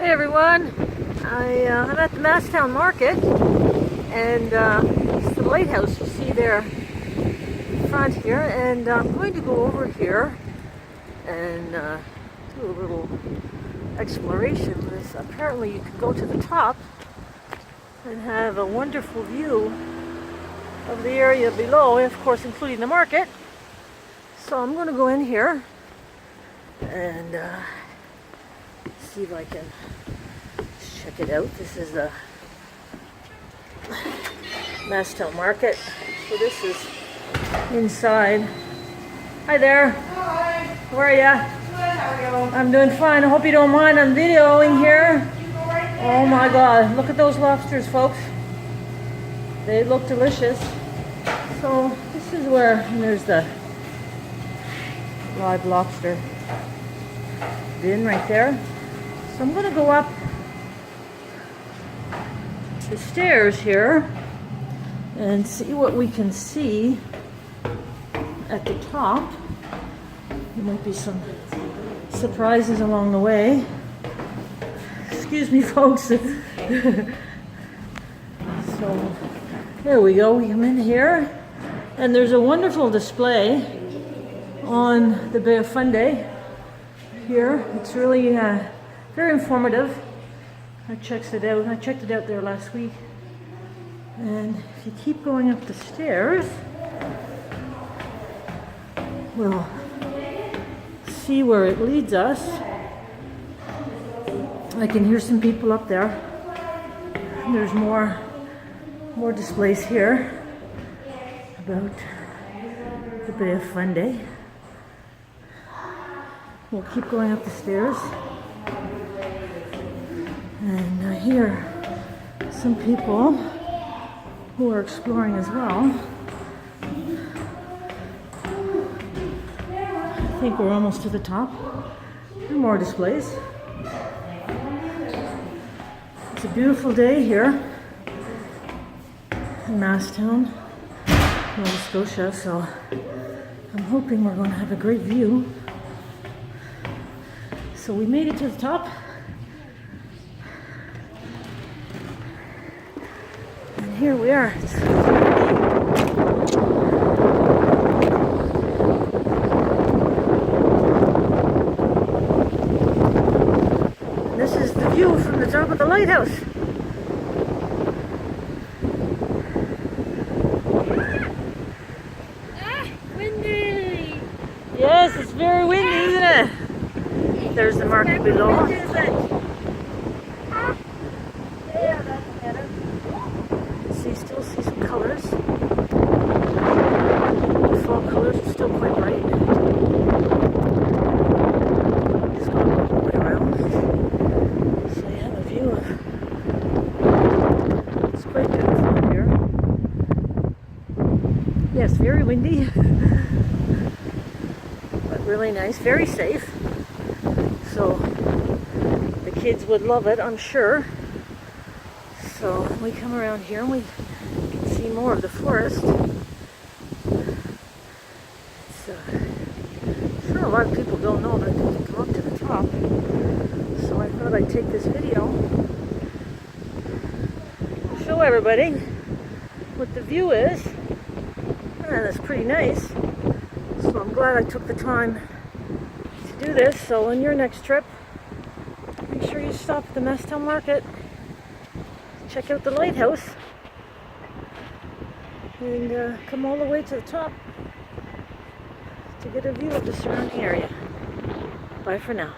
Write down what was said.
Hey everyone, I'm at the Masstown Market, and it's the Lighthouse you see there in front here, and I'm going to go over here and do a little exploration. Because apparently you can go to the top and have a wonderful view of the area below, of course including the market. So I'm going to go in here and see if I can check it out. This is the Masstown Market. So this is inside. Hi there. Hi. How are ya? Good. How are you? I'm doing fine. I hope you don't mind. I'm videoing here. You go right there. Oh my God! Look at those lobsters, folks. They look delicious. So this is where, and there's the live lobster bin right there. So I'm going to go up the stairs here and see what we can see at the top. There might be some surprises along the way. Excuse me, folks. So there we go. We come in here, and there's a wonderful display on the Bay of Fundy here. It's really very informative. I checked it out there last week. And if you keep going up the stairs, we'll see where it leads us. I can hear some people up there. And there's more displays here about the Bay of Fundy. We'll keep going up the stairs. And I hear some people who are exploring as well. I think we're almost to the top. There are more displays. It's a beautiful day here in Masstown, Nova Scotia, so I'm hoping we're going to have a great view. So we made it to the top. And here we are. This is the view from the top of the lighthouse. Windy. Yes, it's very windy, isn't it? There's the market below. Still see some colors. The fall colors are still quite bright. Just going all the way around. So you have a view of. It's quite beautiful here. Yes, very windy, but really nice, very safe. So the kids would love it, I'm sure. So we come around here and we can see more of the forest. It's sure a lot of people don't know that they can come up to the top. So I thought I'd take this video to show everybody what the view is. And it's pretty nice. So I'm glad I took the time to do this. So on your next trip, make sure you stop at the Masstown Market. Check out the lighthouse and come all the way to the top to get a view of the surrounding area. Bye for now.